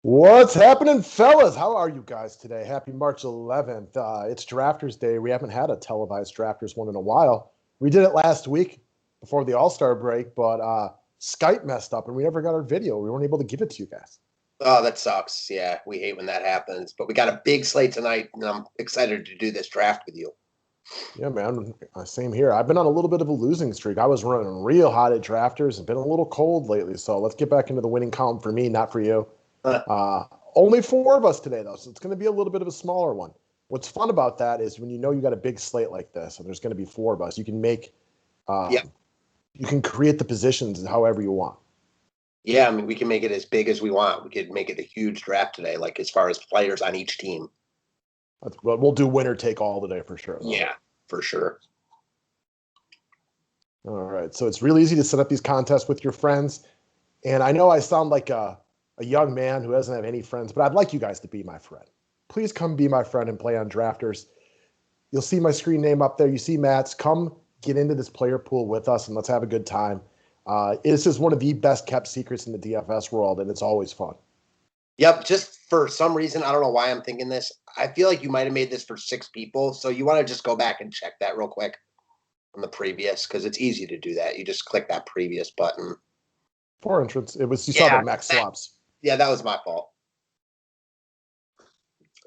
What's happening, fellas? How are you guys today? Happy March 11th. It's Drafters Day. We haven't had a televised Drafters one in a while. We did it last week before the All-Star break, but Skype messed up and we never got our video. We weren't able to give it to you guys. Oh, that sucks. Yeah, we hate when that happens. But we got a big slate tonight, and I'm excited to do this draft with you. Yeah, man. Same here. I've been on a little bit of a losing streak. I was running real hot at Drafters and been a little cold lately. So let's get back into the winning column for me, not for you. Uh, Only four of us today, though, so it's going to be a little bit of a smaller one. What's fun about that is when you know you got a big slate like this, and there's going to be four of us, you can make, Yeah. you can create the positions however you want. Yeah, I mean, we can make it as big as we want. We could make it a huge draft today, like as far as players on each team. But we'll do winner take all today for sure. Though. Yeah, for sure. All right. So it's really easy to set up these contests with your friends. And I know I sound like a young man who doesn't have any friends, but I'd like you guys to be my friend. Please come be my friend and play on Drafters. You'll see my screen name up there. You see Matt's. Come get into this player pool with us and let's have a good time. This is one of the best kept secrets in the DFS world, and it's always fun. Yep, just for some reason, I don't know why I'm thinking this. I feel like you might have made this for 6 people, so you want to just go back and check that real quick on the previous, because it's easy to do that. You just click that previous button. 4 entrants. It was you saw the max swaps. Yeah, that was my fault.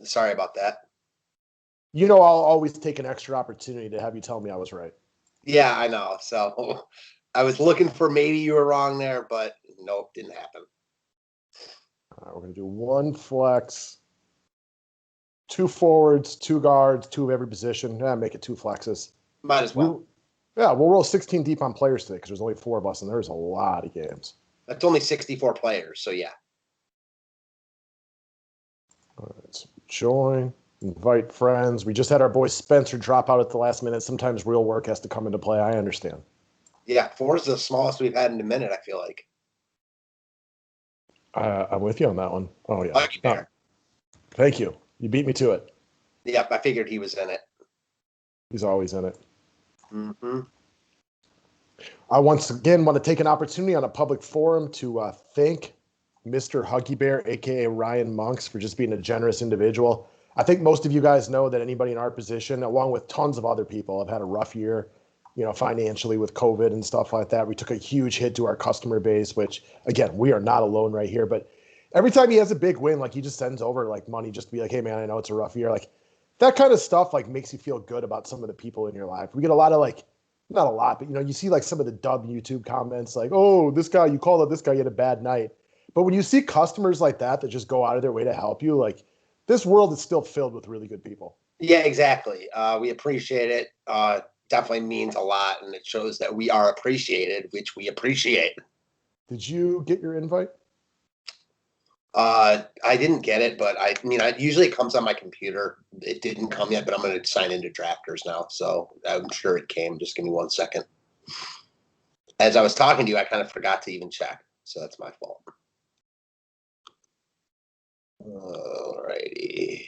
Sorry about that. You know, I'll always take an extra opportunity to have you tell me I was right. Yeah, I know. So I was looking for maybe you were wrong there, but nope, didn't happen. All right, we're going to do 1 flex, 2 forwards, 2 guards, 2 of every position. Make it 2 flexes. Might as well. We'll roll 16 deep on players today because there's only 4 of us, and there's a lot of games. That's only 64 players, so yeah. All right, so join, invite friends. We just had our boy Spencer drop out at the last minute. Sometimes real work has to come into play. I understand. Yeah, 4 is the smallest we've had in a minute, I feel like. I'm with you on that one. Oh, yeah. Thank you. You beat me to it. Yep, I figured he was in it. He's always in it. Mm-hmm. I once again want to take an opportunity on a public forum to thank Mr. Huggy Bear, a.k.a. Ryan Monks, for just being a generous individual. I think most of you guys know that anybody in our position, along with tons of other people, have had a rough year, financially with COVID and stuff like that. We took a huge hit to our customer base, which, again, we are not alone right here. But every time he has a big win, like he just sends over like money just to be like, hey, man, I know it's a rough year. Like that kind of stuff like makes you feel good about some of the people in your life. We get a lot of not a lot, but you see like some of the dumb YouTube comments like, oh, this guy, you called out this guy, you had a bad night. But when you see customers like that just go out of their way to help you, like this world is still filled with really good people. Yeah, exactly. We appreciate it. Definitely means a lot, and it shows that we are appreciated, which we appreciate. Did you get your invite? I didn't get it, but usually it comes on my computer. It didn't come yet, but I'm going to sign into Drafters now, so I'm sure it came. Just give me 1 second. As I was talking to you, I kind of forgot to even check, so that's my fault. Alrighty.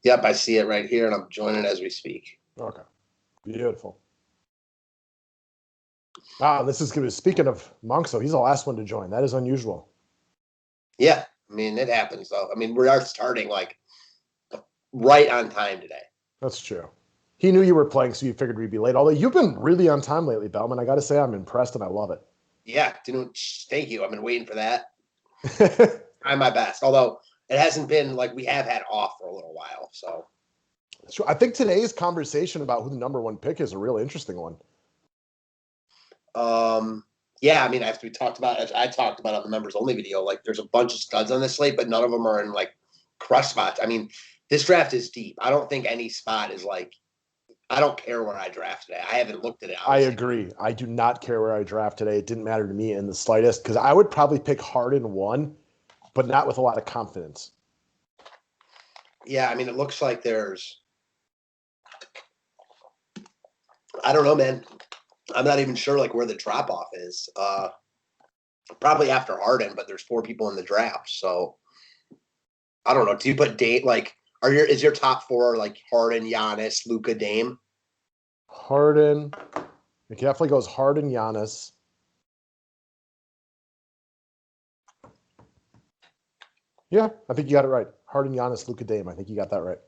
Yep, I see it right here, and I'm joining as we speak. Okay. Beautiful. This is good. Speaking of Monk, so he's the last one to join. That is unusual. Yeah, it happens, though. We are starting, right on time today. That's true. He knew you were playing, so you figured we'd be late. Although you've been really on time lately, Bellman. I got to say I'm impressed, and I love it. Yeah, thank you. I've been waiting for that. Trying my best. Although it hasn't been we have had off for a little while, so. I think today's conversation about who the number 1 pick is a real interesting one. Yeah, as we talked about, as I talked about on the members only video, there's a bunch of studs on this slate, but none of them are in crush spots. This draft is deep. I don't think any spot is I don't care where I draft today. I haven't looked at it. I agree. I do not care where I draft today. It didn't matter to me in the slightest because I would probably pick Harden 1, but not with a lot of confidence. Yeah, it looks like there's. I don't know, man. I'm not even sure where the drop off is. Probably after Harden, but there's 4 people in the draft, so I don't know. Do you put Dame is your top 4 Harden, Giannis, Luka, Dame? Harden. It definitely goes Harden, Giannis. Yeah, I think you got it right. Harden, Giannis, Luka, Dame. I think you got that right.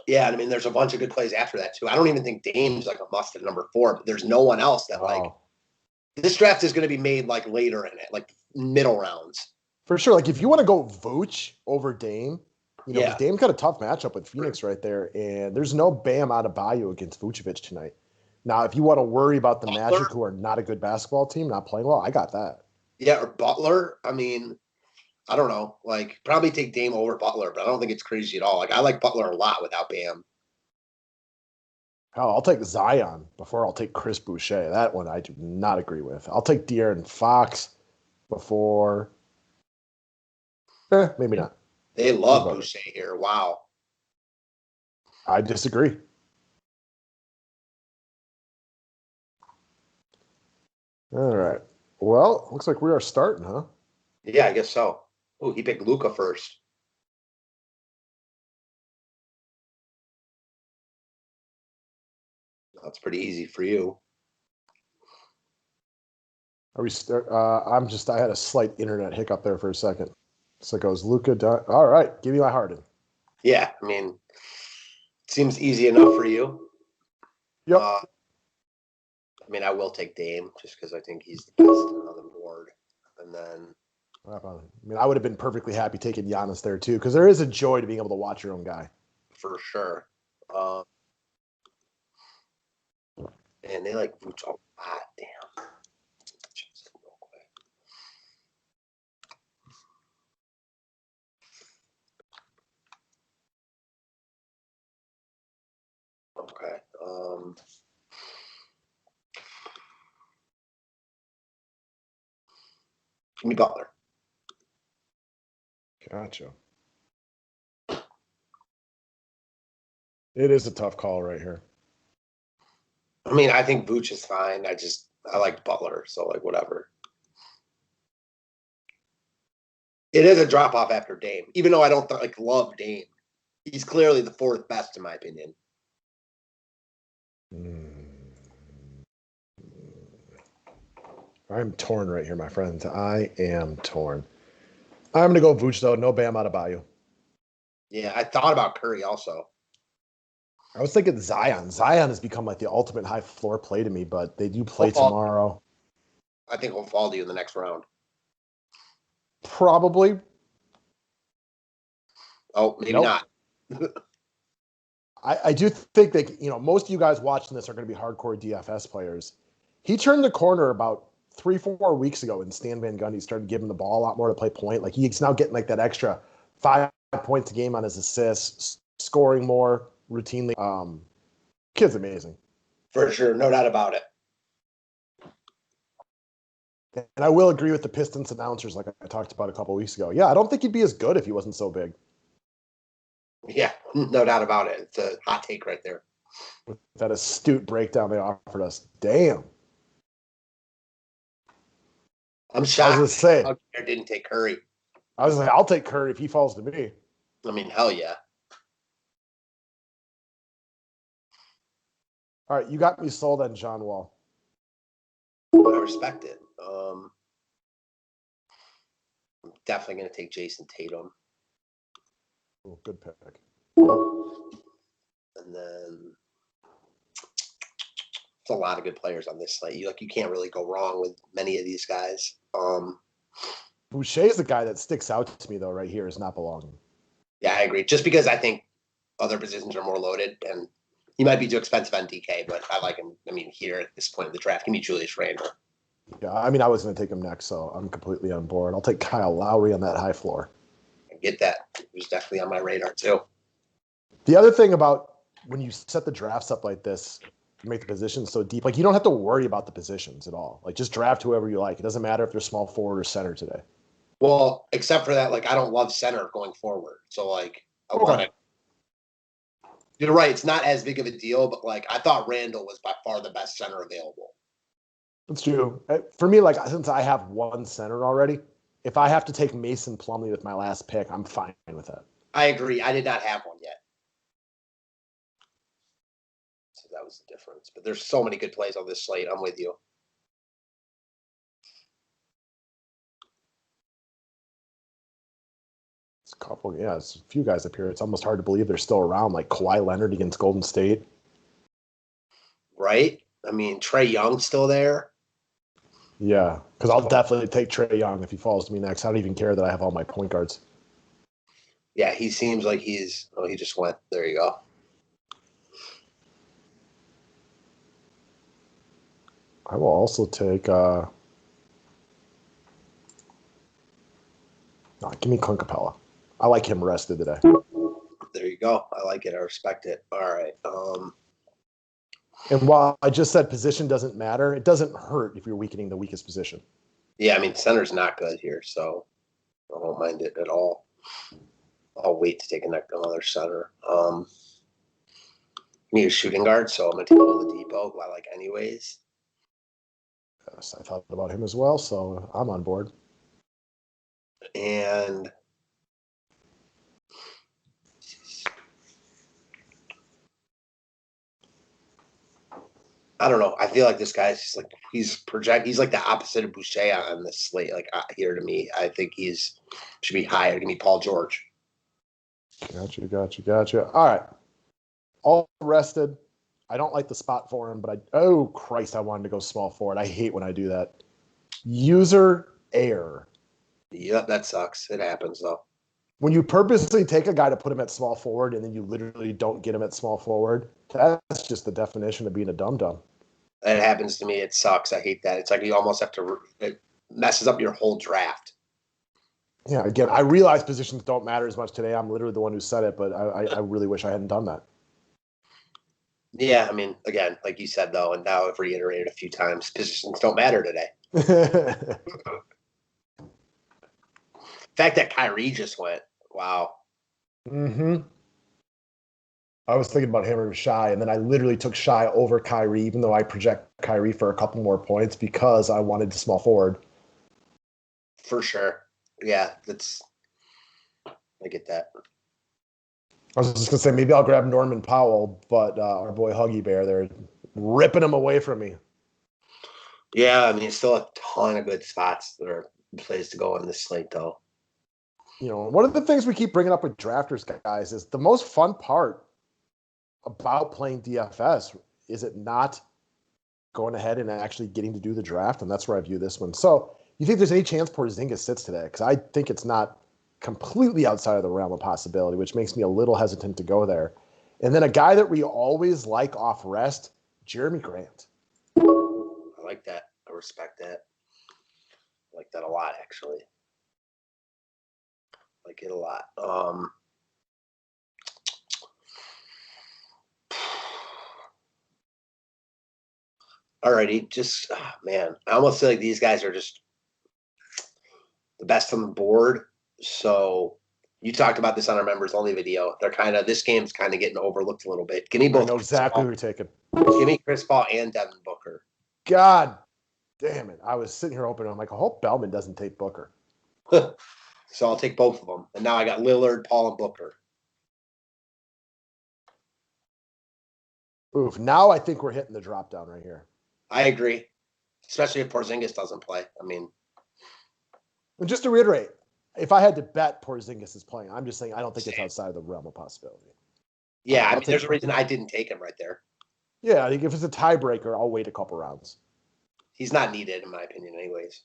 Yeah, and I mean, there's a bunch of good plays after that too. I don't even think Dame's like a must at number 4, but there's no one else that like Oh, this draft is going to be made like later in it, like middle rounds. for sure. Like if you want to go Vooch over Dame, because Yeah, Dame's got a tough matchup with Phoenix right there, and there's no Bam out of Bayou against Vucevic tonight. Now, if you want to worry about the Butler. Magic, who are not a good basketball team, not playing well, I got that. Yeah, or Butler. I mean, I don't know. Like probably take Dame over Butler, but I don't think it's crazy at all. Like I like Butler a lot without Bam. Hell, I'll take Zion before I'll take Chris Boucher. That one I do not agree with. I'll take De'Aaron Fox before. Maybe not. They Think love about it. Boucher here. Wow. I disagree. All right. Well, looks like we are starting, huh? Yeah, I guess so. Oh, he picked Luca first. That's pretty easy for you. Are we start? I had a slight internet hiccup there for a second. So it goes Luca. All right. Give me my Harden. Yeah, I mean, seems easy enough for you. Yep. I mean, I will take Dame just because I think he's the best on the board. And then, I mean, I would have been perfectly happy taking Giannis there too, because there is a joy to being able to watch your own guy. for sure, and they like Vooch a lot. Damn. Just real quick. Okay. Give me Butler. Gotcha. It is a tough call right here. I mean, I think Vooch is fine. I like Butler, so like whatever. It is a drop off after Dame, even though I don't like love Dame. He's clearly the fourth best in my opinion. I'm torn right here, my friends. I am torn. I'm going to go Vooch, though. No Bam out of Bayou. Yeah, I thought about Curry also. I was thinking Zion. Zion has become like the ultimate high floor play to me, but they do He'll play fall. tomorrow. I think he'll fall to you in the next round. Probably. Oh, maybe Nope. not. I do think that, most of you guys watching this are going to be hardcore DFS players. He turned the corner about 3-4 weeks ago when Stan Van Gundy started giving the ball a lot more to play point. Like he's now getting like that extra 5 points a game on his assists, scoring more routinely. Kid's amazing. For sure, no doubt about it. And I will agree with the Pistons announcers, like I talked about a couple weeks ago. Yeah, I don't think he'd be as good if he wasn't so big. Yeah, no doubt about it. It's a hot take right there. With that astute breakdown they offered us. Damn. I'm I was shocked gonna say, Hugger didn't take Curry. I was like, I'll take Curry if he falls to me. I mean, hell yeah. All right, you got me sold on John Wall. I respect it. I'm definitely going to take Jason Tatum. Ooh, good pick. And then there's a lot of good players on this slate. You can't really go wrong with many of these guys. Boucher is the guy that sticks out to me though. Right here is not belonging. Yeah, I agree. Just because I think other positions are more loaded, and he might be too expensive on DK, but I like him. I mean, here at this point in the draft, give me Julius Randle. Yeah, I mean, I was going to take him next, so I'm completely on board. I'll take Kyle Lowry on that high floor. I get that. It was definitely on my radar too. The other thing about when you set the drafts up like this, you make the positions so deep, like you don't have to worry about the positions at all. Like just draft whoever you like. It doesn't matter if they're small forward or center today. Well, except for that, like I don't love center going forward. So like I want Okay. to. You're right. It's not as big of a deal, but like I thought Randall was by far the best center available. That's true. For me, like since I have one center already, if I have to take Mason Plumlee with my last pick, I'm fine with that. I agree. I did not have one yet. So that was the difference. But there's so many good plays on this slate. I'm with you. It's a couple, yeah, it's a few guys up here. It's almost hard to believe they're still around, like Kawhi Leonard against Golden State. Right? I mean, Trae Young's still there. Yeah, because I'll definitely take Trae Young if he falls to me next. I don't even care that I have all my point guards. Yeah, he seems like he's. Oh, he just went. There you go. I will also take. Give me Clint Capella. I like him rested today. There you go. I like it. I respect it. All right. And while I just said position doesn't matter, it doesn't hurt if you're weakening the weakest position. Yeah, I mean, center's not good here, so I don't mind it at all. I'll wait to take another center. Need a shooting guard, so I'm going to take Oladipo, who I like anyways. Yes, I thought about him as well, so I'm on board. And I don't know. I feel like this guy's just like he's like the opposite of Boucher on this slate. Like here to me, I think should be higher. Give me Paul George. Gotcha. All right. All rested. I don't like the spot for him, but oh Christ, I wanted to go small forward. I hate when I do that. User error. Yep, that sucks. It happens though. When you purposely take a guy to put him at small forward and then you literally don't get him at small forward, that's just the definition of being a dum-dum. That happens to me. It sucks. I hate that. It's like you almost have to. It messes up your whole draft. Yeah, again, I realize positions don't matter as much today. I'm literally the one who said it, but I really wish I hadn't done that. Yeah, I mean, again, like you said though, and now I've reiterated a few times, positions don't matter today. The fact that Kyrie just went, wow. Mm-hmm. I was thinking about him or Shy, and then I literally took Shy over Kyrie, even though I project Kyrie for a couple more points because I wanted to small forward. For sure. Yeah, I get that. I was just going to say, maybe I'll grab Norman Powell, but our boy Huggy Bear, they're ripping him away from me. Yeah, I mean, still a ton of good spots that are plays to go on this slate, though. You know, one of the things we keep bringing up with drafters, guys, is the most fun part about playing DFS is it not going ahead and actually getting to do the draft, and that's where I view this one. So, you think there's any chance Porzingis sits today? Because I think it's not completely outside of the realm of possibility, which makes me a little hesitant to go there. And then a guy that we always like off rest, Jeremy Grant. I like that. I respect that. I like that a lot, actually. I like it a lot. Alrighty, just man, I almost feel like these guys are just the best on the board. So you talked about this on our members only video. This game's kind of getting overlooked a little bit. Give me both. I know exactly who you're taking. Give me Chris Paul and Devin Booker. God damn it. I was sitting here hoping, I'm like, I hope Bellman doesn't take Booker. So I'll take both of them. And now I got Lillard, Paul, and Booker. Oof. Now I think we're hitting the drop down right here. I agree. Especially if Porzingis doesn't play. I mean, and just to reiterate, if I had to bet Porzingis is playing, I'm just saying I don't think it's same. outside of the realm of possibility. Yeah, I mean, there's a reason I didn't take him right there. Yeah, I think if it's a tiebreaker, I'll wait a couple rounds. He's not needed, in my opinion, anyways.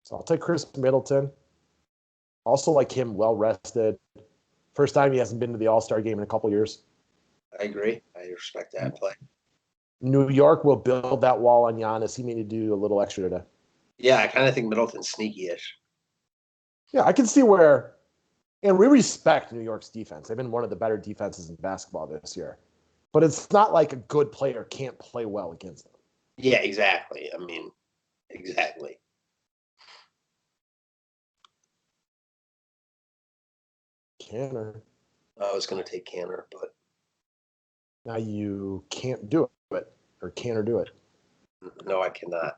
So I'll take Chris Middleton. Also like him, well rested. First time he hasn't been to the All-Star game in a couple years. I agree. I respect that play. New York will build that wall on Giannis. He may need to do a little extra today. Yeah, I kind of think Middleton's sneaky-ish. Yeah, I can see where, and we respect New York's defense. They've been one of the better defenses in basketball this year. But it's not like a good player can't play well against them. Yeah, exactly. I mean, exactly. Canner. I was going to take Canner, but now you can't do it, or can or do it. No, I cannot.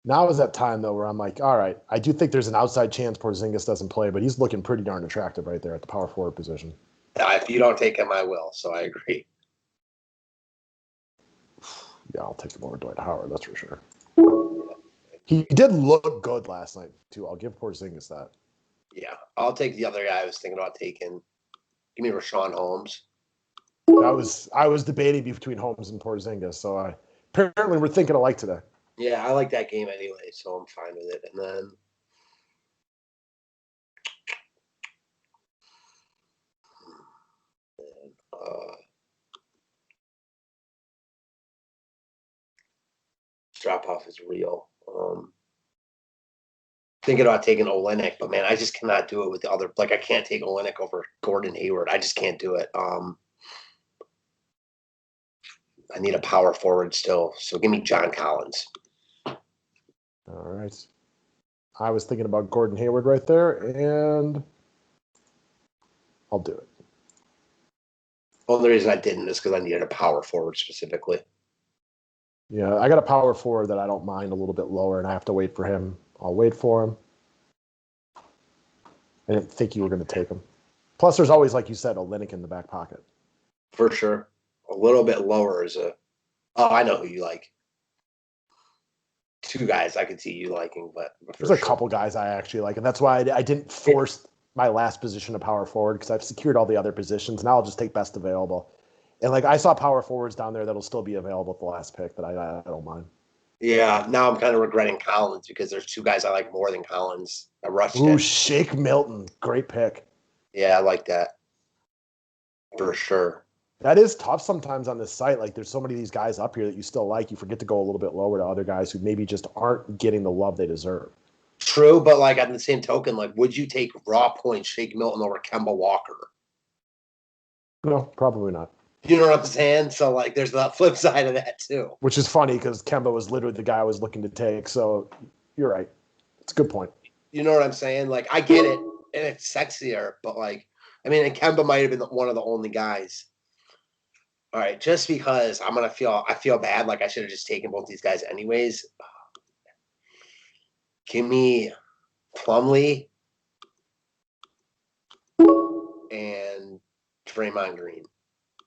Now is that time though where I'm like, all right, I do think there's an outside chance Porzingis doesn't play, but he's looking pretty darn attractive right there at the power forward position. If you don't take him, I will. So I agree. Yeah, I'll take him over Dwight Howard, that's for sure. He did look good last night too. I'll give Porzingis that. Yeah, I'll take the other guy I was thinking about taking. Give me Rashawn Holmes. I was debating between Holmes and Porzingis, so apparently we're thinking alike today. Yeah, I like that game anyway, so I'm fine with it. And then drop off is real. Thinking about taking Olenek, but man, I just cannot do it with the other. Like, I can't take Olenek over Gordon Hayward. I just can't do it. I need a power forward still, so give me John Collins. All right. I was thinking about Gordon Hayward right there, and I'll do it. Well, the reason I didn't is because I needed a power forward specifically. Yeah, I got a power forward that I don't mind a little bit lower, and I have to wait for him. I'll wait for him. I didn't think you were going to take him. Plus, there's always, like you said, Olenek in the back pocket. For sure. A little bit lower is a. Oh, I know who you like. Two guys I could see you liking, but there's a couple guys I actually like, and that's why I didn't force my last position to power forward because I've secured all the other positions. Now I'll just take best available. And like I saw power forwards down there that'll still be available at the last pick that I don't mind. Yeah, now I'm kind of regretting Collins because there's two guys I like more than Collins. I rushed Ooh, it. Shake Milton, great pick. Yeah, I like that for sure. That is tough sometimes on this site. Like there's so many of these guys up here that you still like. You forget to go a little bit lower to other guys who maybe just aren't getting the love they deserve. True, but like on the same token, like would you take raw points Shake Milton over Kemba Walker? No, probably not. You know what I'm saying? So like there's the flip side of that too. Which is funny because Kemba was literally the guy I was looking to take. So you're right. It's a good point. You know what I'm saying? Like I get it, and it's sexier, but like I mean, and Kemba might have been one of the only guys. All right, just because I feel bad, like I should have just taken both these guys anyways. Give me Plumlee and Draymond Green.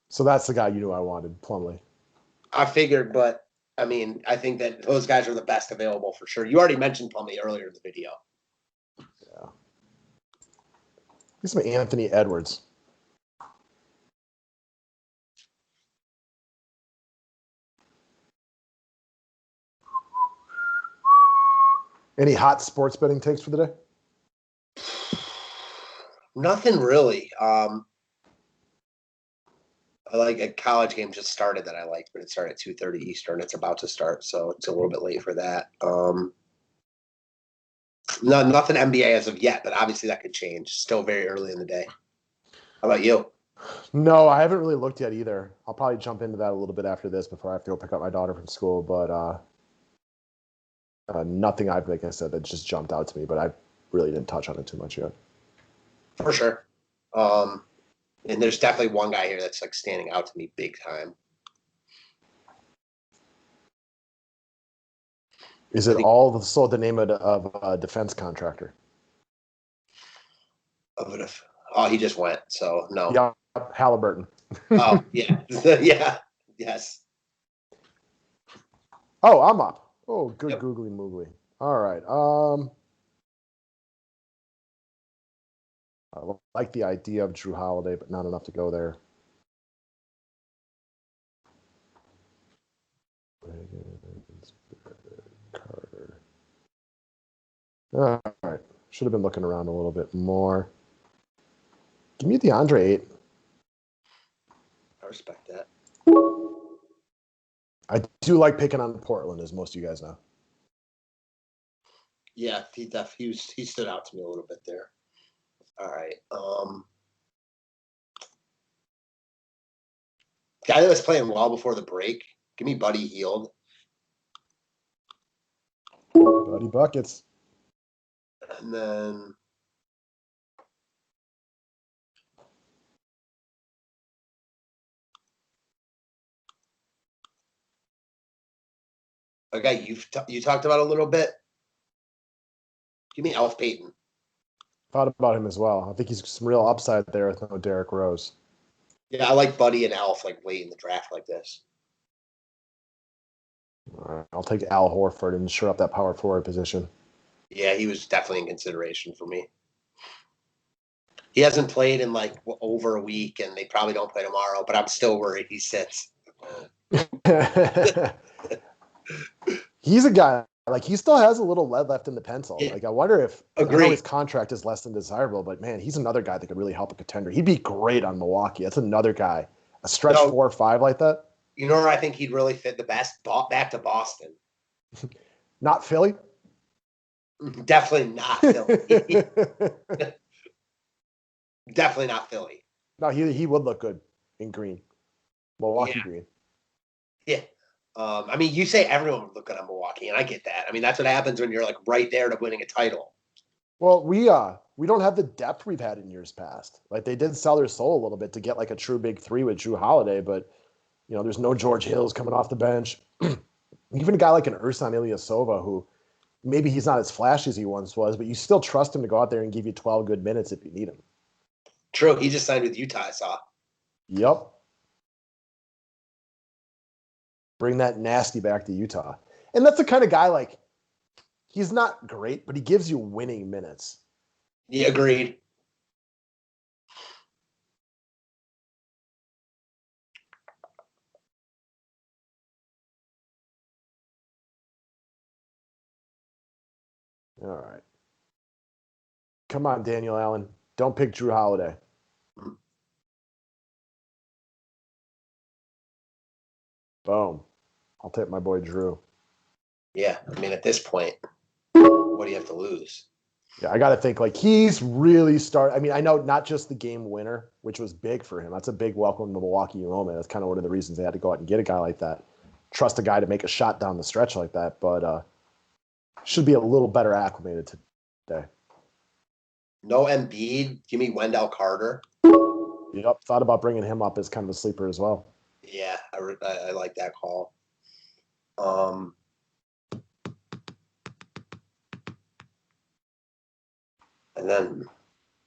So that's the guy you knew I wanted, Plumlee. I figured, but I mean, I think that those guys are the best available for sure. You already mentioned Plumlee earlier in the video. Yeah. Get some Anthony Edwards. Any hot sports betting takes for the day? Nothing really. I like a college game just started that I like, but it started at 2:30 Eastern. It's about to start, so it's a little bit late for that. Nothing NBA as of yet, but obviously that could change. Still very early in the day. How about you? No, I haven't really looked yet either. I'll probably jump into that a little bit after this before I have to go pick up my daughter from school. But nothing like I said, that just jumped out to me. But I really didn't touch on it too much yet. For sure. And there's definitely one guy here that's like standing out to me big time. Is it all so the name of a defense contractor? Oh, he just went, so no. Yeah, Halliburton. Oh, yeah. Yeah. Yes. Oh, I'm up. Oh, good Yep. googly moogly. All right. I like the idea of Drew Holiday, but not enough to go there. Carter. All right. Should have been looking around a little bit more. Give me DeAndre 8. I respect that. I do like picking on Portland, as most of you guys know. Yeah, he stood out to me a little bit there. All right. Guy that was playing well before the break. Give me Buddy Hield. Buddy Buckets. And then a guy you talked about a little bit. Give me Elf Payton. Thought about him as well. I think he's some real upside there with no Derrick Rose. Yeah, I like Buddy and Elf like late in the draft like this. All right, I'll take Al Horford and shore up that power forward position. Yeah, he was definitely in consideration for me. He hasn't played in like over a week, and they probably don't play tomorrow. But I'm still worried he sits. He's a guy, like, he still has a little lead left in the pencil. Yeah. Like, I wonder if I know Agreed. his contract is less than desirable, but man, he's another guy that could really help a contender. He'd be great on Milwaukee. That's another guy. A stretch 4 or 5 like that. You know where I think he'd really fit the best? Back to Boston. Not Philly? Definitely not Philly. Definitely not Philly. No, he would look good in green. Milwaukee green. Yeah. I mean, you say everyone would look good on Milwaukee, and I get that. I mean, that's what happens when you're like right there to winning a title. Well, we don't have the depth we've had in years past. Like, they did sell their soul a little bit to get like a true big three with Drew Holiday, but you know, there's no George Hills coming off the bench. Even a guy like an Ersan Ilyasova, who maybe he's not as flashy as he once was, but you still trust him to go out there and give you 12 good minutes if you need him. True. He just signed with Utah, I saw. Yep. Bring that nasty back to Utah. And that's the kind of guy, like, he's not great, but he gives you winning minutes. Yeah, agreed. All right. Come on, Daniel Allen. Don't pick Drew Holiday. Boom. I'll take my boy Drew. Yeah, I mean, at this point, what do you have to lose? Yeah, I got to think, like, he's really I mean, I know not just the game winner, which was big for him. That's a big welcome to Milwaukee moment. That's kind of one of the reasons they had to go out and get a guy like that. Trust a guy to make a shot down the stretch like that, but should be a little better acclimated today. No Embiid. Give me Wendell Carter. Yep, thought about bringing him up as kind of a sleeper as well. Yeah, I like that call. And then,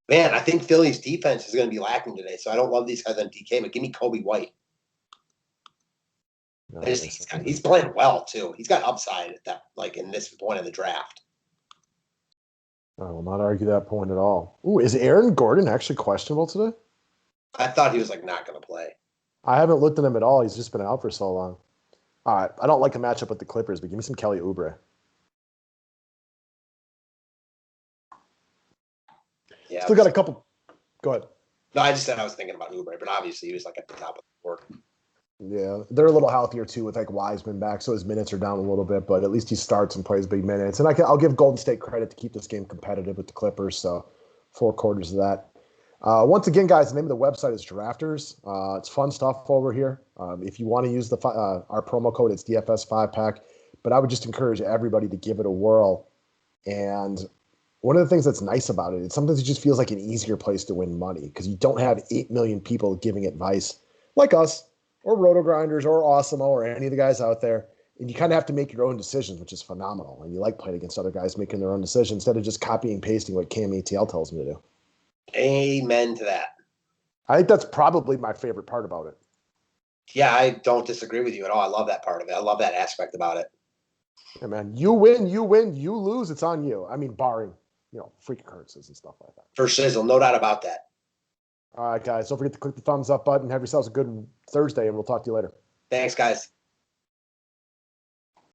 man, I think Philly's defense is going to be lacking today. So I don't love these guys on DK, but give me Kobe White. No, he's playing well too. He's got upside at that, like in this point of the draft. I will not argue that point at all. Ooh, is Aaron Gordon actually questionable today? I thought he was like not going to play. I haven't looked at him at all. He's just been out for so long. All right, I don't like a matchup with the Clippers, but give me some Kelly Oubre. Yeah, still got a couple. Go ahead. No, I just said I was thinking about Oubre, but obviously he was like at the top of the board. Yeah, they're a little healthier too with like Wiseman back, so his minutes are down a little bit, but at least he starts and plays big minutes. And I'll give Golden State credit to keep this game competitive with the Clippers, so 4 quarters of that. Once again, guys, the name of the website is Drafters. It's fun stuff over here. If you want to use our promo code, it's DFS5Pack. But I would just encourage everybody to give it a whirl. And one of the things that's nice about it, sometimes it just feels like an easier place to win money because you don't have 8 million people giving advice like us or Roto Grinders or Awesemo or any of the guys out there. And you kind of have to make your own decisions, which is phenomenal. And you like playing against other guys making their own decisions instead of just copying and pasting what Cam ATL tells me to do. Amen to that. I think that's probably my favorite part about it. Yeah, I don't disagree with you at all. I love that part of it. I love that aspect about it. Yeah, man. You win, you lose, it's on you. I mean, barring, freak occurrences and stuff like that. For shizzle, no doubt about that. All right, guys. Don't forget to click the thumbs up button. Have yourselves a good Thursday, and we'll talk to you later. Thanks, guys.